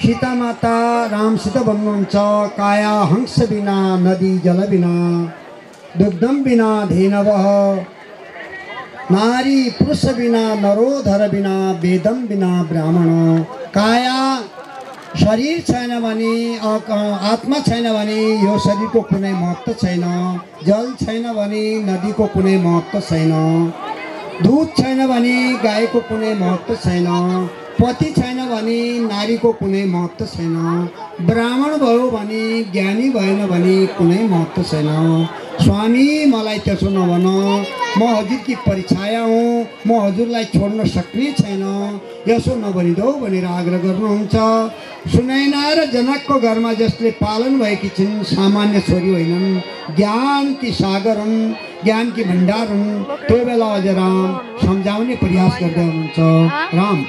सीता माता रामसित भन्नुहुन्छ काया हंस बिना नदी जल बिना दुग्धम बिना धेनवः नारी पुरुष बिना नरोधर बिना वेदम बिना ब्राह्मण। काया शरीर छैन भने आत्मा छैन भने यो शरीरको कुनै महत्त्व छैन। जल छैन भने नदीको कुनै महत्त्व छैन। दूध छैन भने गाईको कुनै महत्त्व छैन। पति छैन भने नारीको कुनै महत्त्व छैन। ब्राह्मण भयो भने ज्ञानी भएन भने कुनै महत्त्व छैन। स्वामी मलाई त्यसो नभन, म हजुरकी परिछाया हुँ, म हजुरलाई छोड्न सक्ने छैन, यसो नभनिदेऊ भनेर आग्रह गर्नुहुन्छ। सुनैना र जनकको घरमा जसले पालन भएकी छिन् सामान्य छोरी होइनन्, ज्ञानकी सागर हुन्, ज्ञानकी भण्डार हुन्। त्यो बेला अझ राम सम्झाउने प्रयास गर्दै हुनुहुन्छ। राम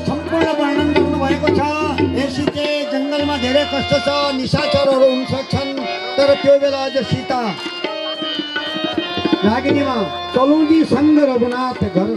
सम्पूर्ण वर्णन गर्नुभएको छ। यसैले जङ्गलमा धेरै कष्ट छ, निशाचरहरू हुन सक्छन्, तर त्यो बेला अझ सीता रागिनीमा चलौँदी सङ्ग रघुनाथ घर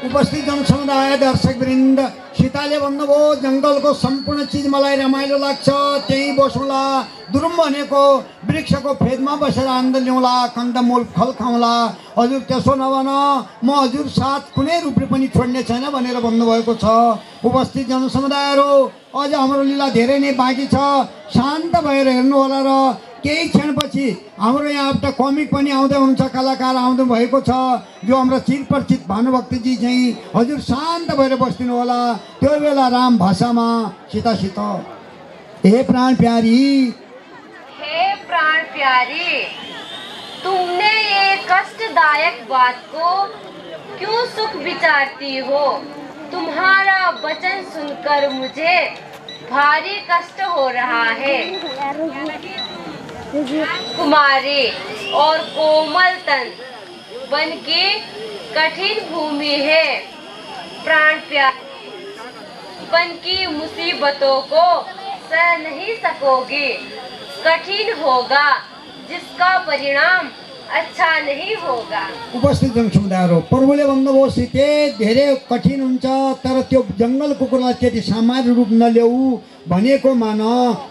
उपस्थित जनसमुदाय दर्शकवृन्द, सीताले भन्नुभयो जङ्गलको सम्पूर्ण चिज मलाई रमाइलो लाग्छ, त्यही बसौँला, दुरुम भनेको वृक्षको फेदमा बसेर आनन्द ल्याउँला, कन्दमूल फल खाउँला। हजुर त्यसो नभन म हजुर साथ कुनै रूपले पनि छोड्ने छैन भनेर भन्नुभएको छ। उपस्थित जनसमुदायहरू, अझ हाम्रो लीला धेरै नै बाँकी छ, शान्त भएर हेर्नु होला र केही क्षणपछि हाम्रो यहाँ एउटा कमिक पनि आउँदै हुनुहुन्छ, कलाकार आउँदै भएको छ, जो हाम्रो चिरपरिचित भानुभक्तजी चाहिँ हजुर शान्त भएर बस्दिनु होला। त्यो बेला राम भाषामा सीतासित, हे प्राण प्यारी, हे प्राण प्यारी, तुमने ये कष्टदायक बात को क्यों सुख विचारती हो? तुम्हारा वचन सुनकर मुझे भारी कष्ट हो रहा है। कुमारी और कोमल तन वन की कठिन भूमि है। प्राण प्यारी, वन की मुसीबतों को सह नहीं सकोगी, कठिन होगा जिसका परिणाम अच्छा नहीं होगा। उपस्थित जनसमुदायहरू, प्रभुले भन्नुभयो सीते धेरै कठिन हुन्छ, तर त्यो जङ्गल कुकुरलाई त्यति सामान्य रूप नल्याऊ भनेको मान,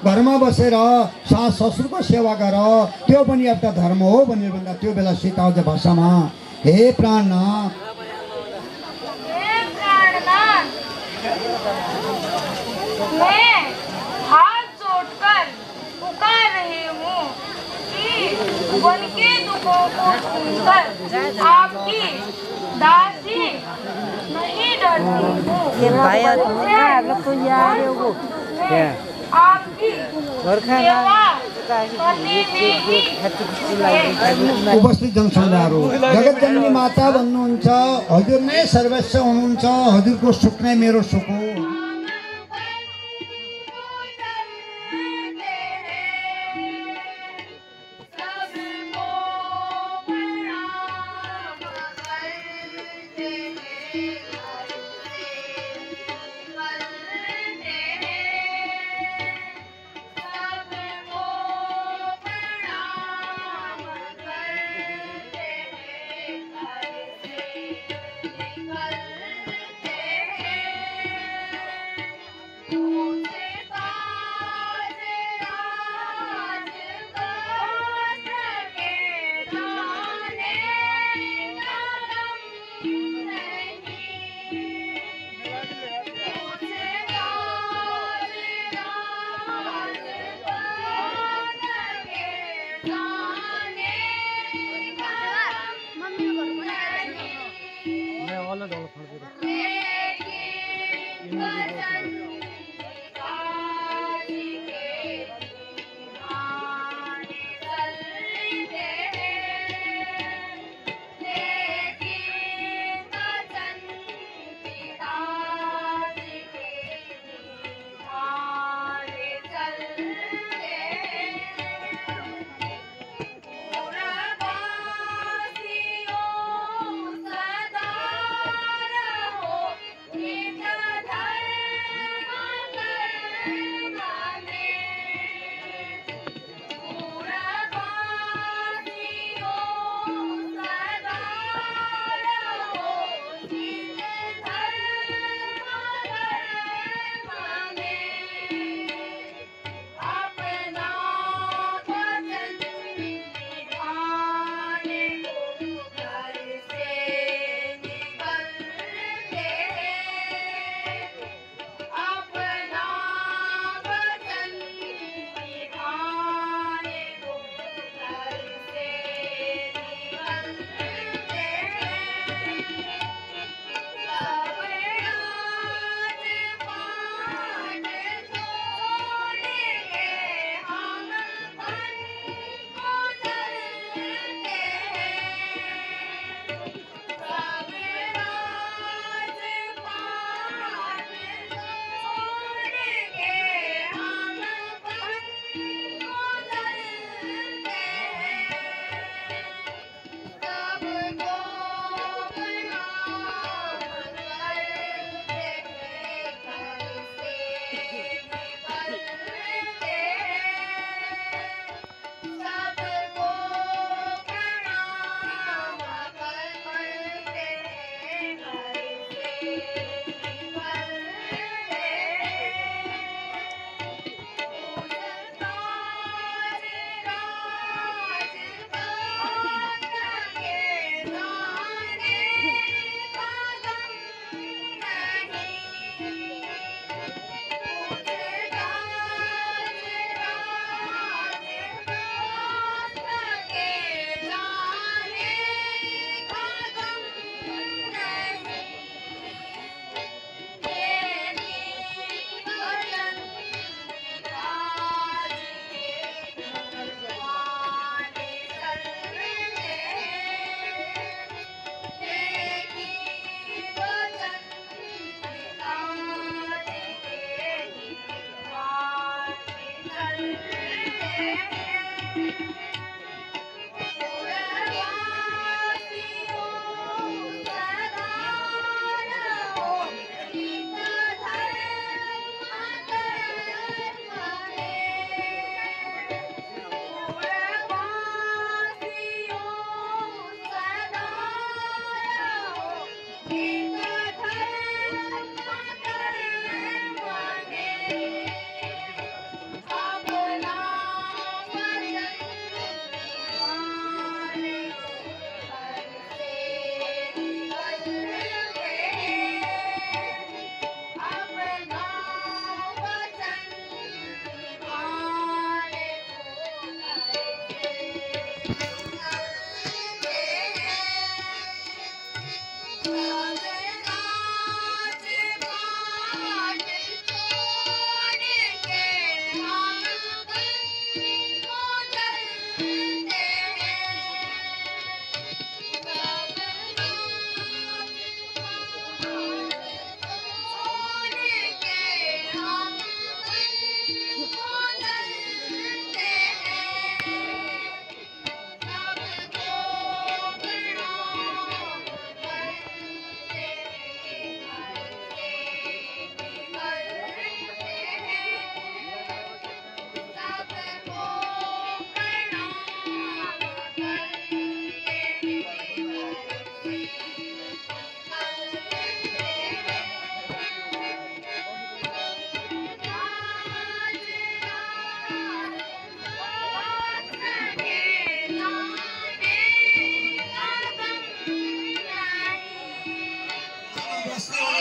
घरमा बसेर सास ससुरको सेवा गर, त्यो पनि एउटा धर्म हो भनेर भन्दा त्यो बेला सीताको भाषामा, हे प्राणनाथ, हे प्राणनाथ, उनके दुखों को सुनकर आपकी दासी नहीं डरती हूँ। आपकी सेवा करने में ही है। उपस्थित जनसमुदायहरू, जगतजननी माता भन्नुहुन्छ, हजुर नै सर्वस्व हुनुहुन्छ, हजुरको सुख नै मेरो सुख हो।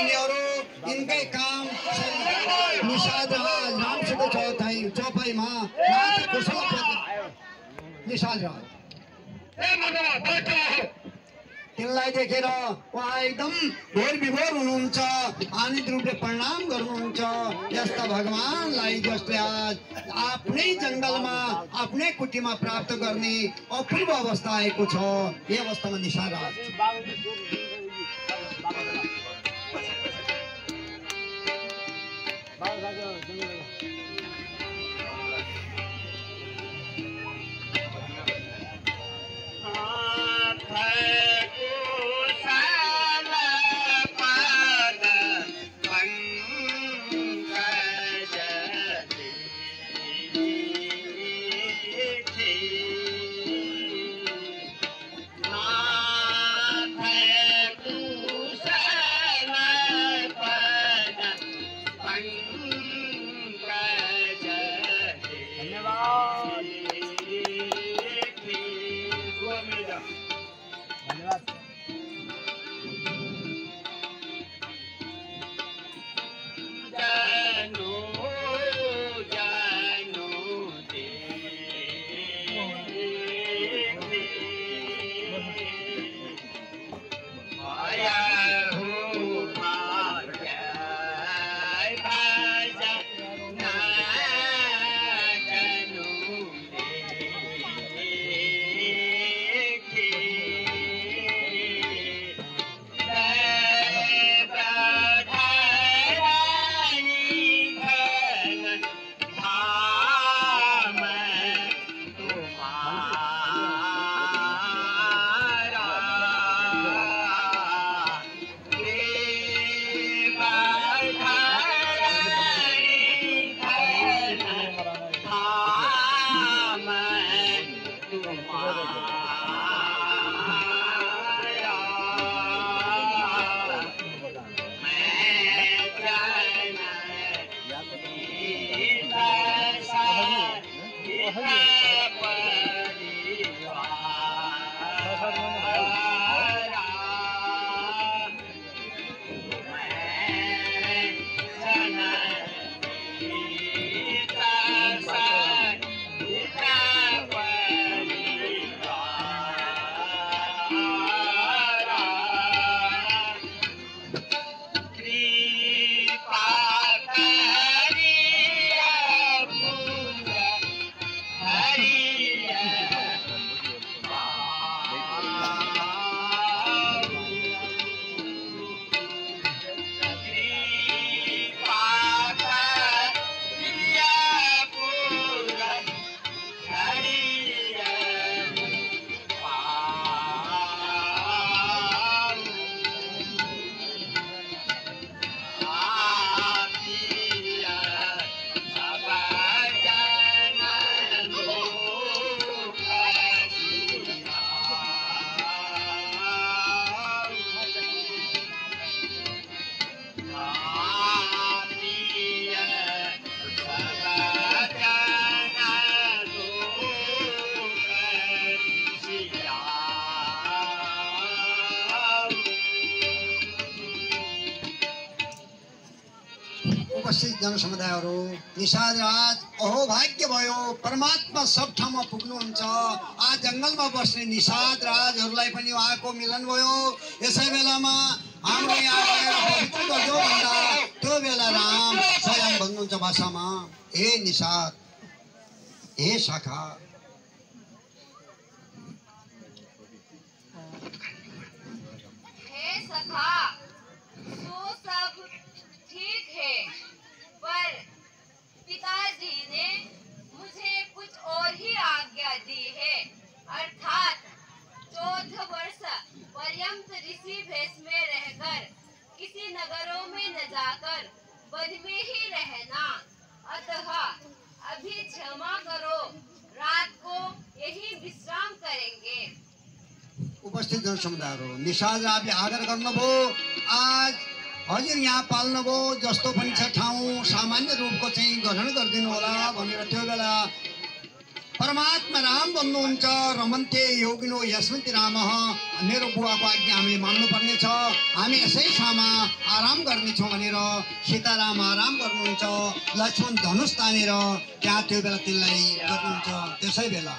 भन्नेहरू यिनकै काम निषाद राज रामसिंह चौपाईमा नाच कुशल निषाद राज तिनलाई देखेर उहाँ एकदम भोर विभोर हुनुहुन्छ, आनन्द रूपले प्रणाम गर्नुहुन्छ। यस्ता भगवानलाई जसले आज आफ्नै जङ्गलमा आफ्नै कुटीमा प्राप्त गर्ने अपूर्व अवस्था आएको छ, यो अवस्थामा निषाद राज उपस्थित जनसमुदायहरू, निषाद राज अहोभाग्य भयो, परमात्मा सब ठाउँमा पुग्नुहुन्छ। आज जङ्गलमा बस्ने निषाद राजहरूलाई पनि उहाँको मिलन भयो। यसै बेलामा हाम्रो यहाँ आएर पवित्र गर्दो भन्दा त्यो बेला राम स्वयं भन्नुहुन्छ भाषामा, हे निषाद, हे शाखा, हे सखा, तो सब ठीक है, पर पिताजी ने मुझे कुछ और ही आज्ञा दी है, अर्थात 14 वर्ष पर्यंत ऋषि भेष में रहकर किसी नगरों में न जाकर वन में ही रहना। अतः अभी क्षमा करो, रात को यही विश्राम करेंगे। उपस्थित जनसमुदायहरू, निषाद राजले आदर गर्नुभयो। आज हजुर यहाँ पाल्नुभयो, जस्तो पनि छ ठाउँ सामान्य रूपको चाहिँ ग्रहण गरिदिनु होला भनेर त्यो बेला परमात्मा राम भन्नुहुन्छ रमन्ते योगिनो यस्मिन् रामः। मेरो बुवाको आज्ञा हामीले मान्नुपर्ने छ। हामी यसै ठाउँमा आराम गर्नेछौँ भनेर सीताराम आराम गर्नुहुन्छ। लक्ष्मण धनुष तानेर त्यहाँ त्यो बेला तिनलाई गर्नुहुन्छ। त्यसै बेला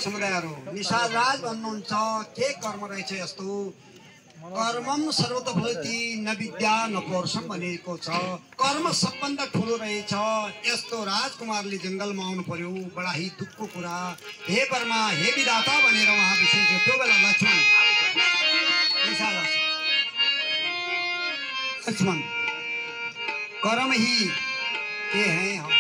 समुदायहरू निषाद राज भन्नुहुन्छ के कर्म रहेछ यस्तो कर्मम सर्वतोभूति न विद्या न पौरुषम भनेको छ। कर्म सबभन्दा ठुलो रहेछ। यस्तो राजकुमारले जङ्गलमा आउनु पर्यो, बडा ही दुःखको कुरा। हे परमा हे विधाता भनेर उहाँ विशेष त्यो बेला लक्ष्मण कर्म ही के हैं हम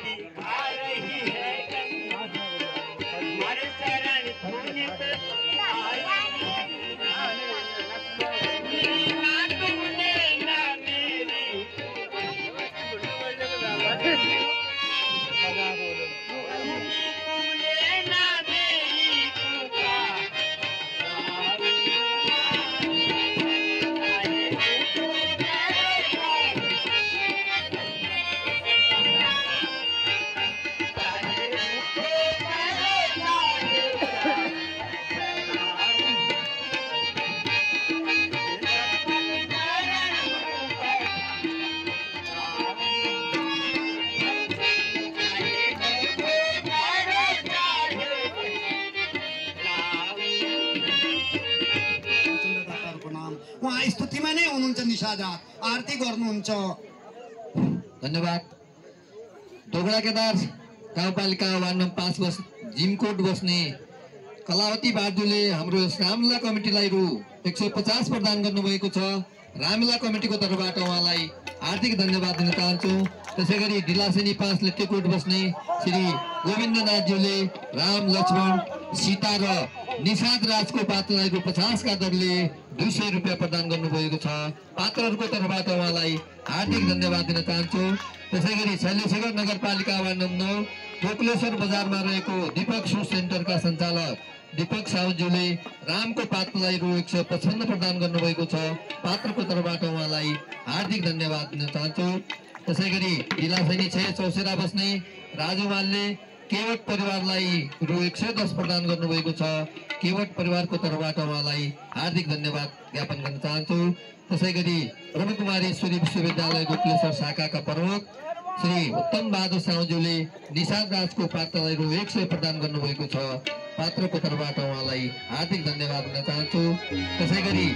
दिखा रही है हमारे शरण पुण्य पे आ रही है। ना तुमने ना मेरी तुमने ना मेरी पुकार उहाँ स्तुतिमा नै हुनुहुन्छ निषाद राज आरती गर्नुहुन्छ। धन्यवाद। दोगडा केदार गाउँपालिका वार्ड नम्बर 5 बस जिमकोट बस्ने कलावती बाजुले हाम्रो रामलीला कमिटीलाई रु 150 प्रदान गर्नुभएको छ। रामलीला कमिटीको तर्फबाट उहाँलाई हार्दिक धन्यवाद दिन चाहन्छु। त्यसैगरी डिलासेनी 5 लेटेकोट बस्ने श्री गोविन्दनाथज्यूले राम लक्ष्मण सीता र निषाद राजको पात्रलाई रु 50 का दरले 200 रुपियाँ प्रदान गर्नुभएको छ। पात्रहरूको तर्फबाट उहाँलाई हार्दिक धन्यवाद दिन चाहन्छु। त्यसैगरी शैलेशेखर नगरपालिका वार्ड नम्बर 9 टोक्लेश्वर बजारमा रहेको दीपक शू सेन्टरका सञ्चालक दीपक साहुज्यूले रामको पात्रलाई रु 155 प्रदान गर्नुभएको छ। पात्रको तर्फबाट उहाँलाई हार्दिक धन्यवाद दिन चाहन्छु। त्यसैगरी डिलासेनी 6 चौसेरा बस्ने राजु मालले केवट परिवारलाई रु 110 प्रदान गर्नुभएको छ। केवट परिवारको तर्फबाट उहाँलाई हार्दिक धन्यवाद ज्ञापन गर्न चाहन्छु। त्यसैगरी ब्रह्मकुमारेश्वरी विश्वविद्यालय गोकुलेश्वर शाखाका प्रमुख श्री उत्तम बहादुर साहुज्यूले निषाद राजको पात्रलाई रु 100 प्रदान गर्नुभएको छ। पात्रको तर्फबाट उहाँलाई हार्दिक धन्यवाद दिन चाहन्छु। त्यसैगरी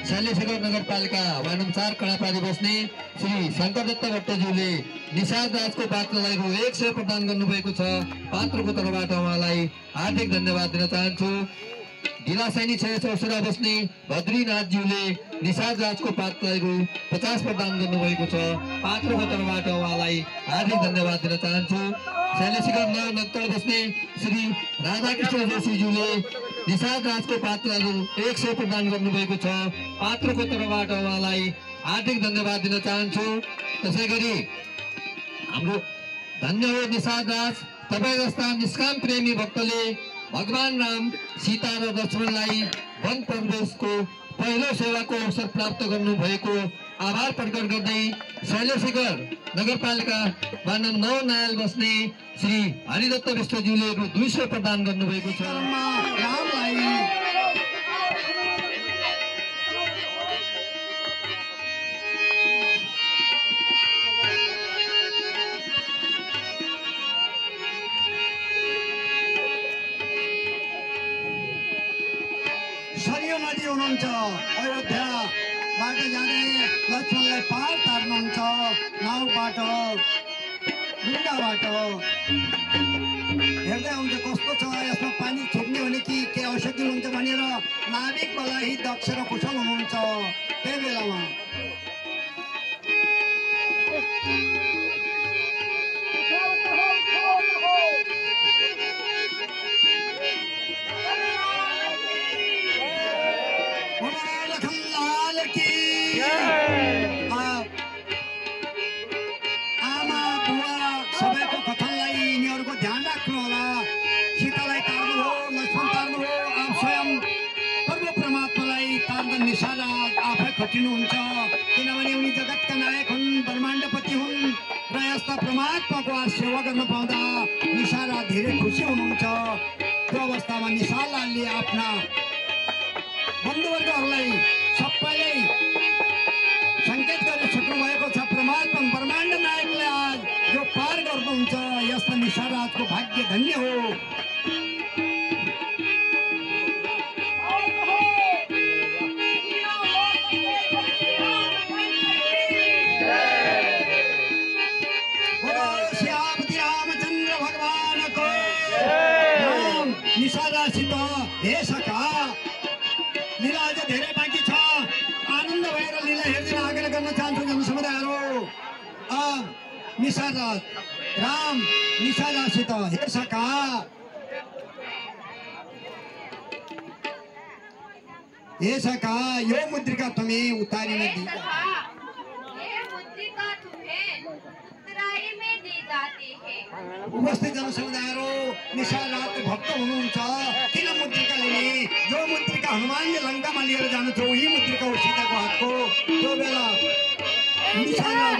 शैलेशेखर नगरपालिका वार्ड नम्बर 4 कडापारी बस्ने श्री शङ्कर दत्त भट्टज्यूले निषाद राजको पात्रलाई रु 100 प्रदान गर्नुभएको छ। पात्रको तर्फबाट उहाँलाई हार्दिक धन्यवाद दिन चाहन्छु। ढिलासैनी 6 चौसरा बस्ने भद्रीनाथज्यूले निषाद राजको पात्रलाई रु 50 प्रदान गर्नुभएको छ। पात्रको तर्फबाट उहाँलाई हार्दिक धन्यवाद दिन चाहन्छु। शैलेशेखर नगर बस्ने श्री राधाकृष्ण जोशीज्यूले निषाद राजको पात्रलाई रु 100 प्रदान गर्नुभएको छ। पात्रको तर्फबाट उहाँलाई हार्दिक धन्यवाद दिन चाहन्छु। त्यसैगरी हाम्रो धन्य हो निषाद राज, तपाईँ जस्ता निष्काम प्रेमी भक्तले भगवान राम सीता र लक्ष्मणलाई वन प्रवेशको पहिलो सेवाको अवसर प्राप्त गर्नु भएको आभार प्रकट गर्दै शैलेशेखर नगरपालिका वार्ड नम्बर 9 नायल बस्ने श्री हरिदत्त विष्टज्यूले रु 200 प्रदान गर्नुभएको छ। सरयू नदी हुनुहुन्छ, अयोध्याबाट जाँदै लक्ष्मणलाई पार तार्नुहुन्छ नाउबाट ढुङ्गाबाट। हेर्दै आउँछ कस्तो छ, यसमा पानी छिर्ने भने कि के औषधि हुन्छ भनेर नाविकलाई दक्ष र कुशल हुनुहुन्छ। त्यही बेलामा आमा बुवा सबैको कथनलाई यिनीहरूको ध्यान राख्नु होला। सीतालाई तार्नु हो, लक्ष्मण तार्नु हो, आप स्वयं प्रभु परमात्मालाई तार्दा निषाद आफै खटिनुहुन्छ। किनभने उनी जगतका नायक हुन्, ब्रह्माण्डपति हुन् र यस्ता परमात्माको सेवा गर्न पाउँदा निषाद धेरै खुसी हुनुहुन्छ। त्यो अवस्थामा निषादले आफ्ना बन्धुवर्गहरूलाई सबैलाई सङ्केत गर्न सक्नु भएको छ। परमात्मा ब्रह्माण्ड नायकले आज यो पार गर्नुहुन्छ। यस्ता निषाद राजको भाग्य धन्य हो। श्यामती रामचन्द्र भगवानको निषाद राजसित हे सखा लीला अझ धेरै बाँकी छ। आनन्द भएर लीला हेरिदिन आग्रह गर्न चाहन्छु जनसमुदायहरू। निषाद राज राम निशालासित हे सखा यो मुद्रिका तुम्हें उतारी में दी ये मुद्रिका तुम्हें उत्तराई में दी जाती है। उपस्थित जनसमुदायहरू निशानाथ भक्त हुनुहुन्छ किन मुद्रिका लिने जो मुद्रिका हनुमानले लङ्कामा लिएर जानु थियो उही मुद्रिका हो सीताको हातको त्यो बेला निशानाथ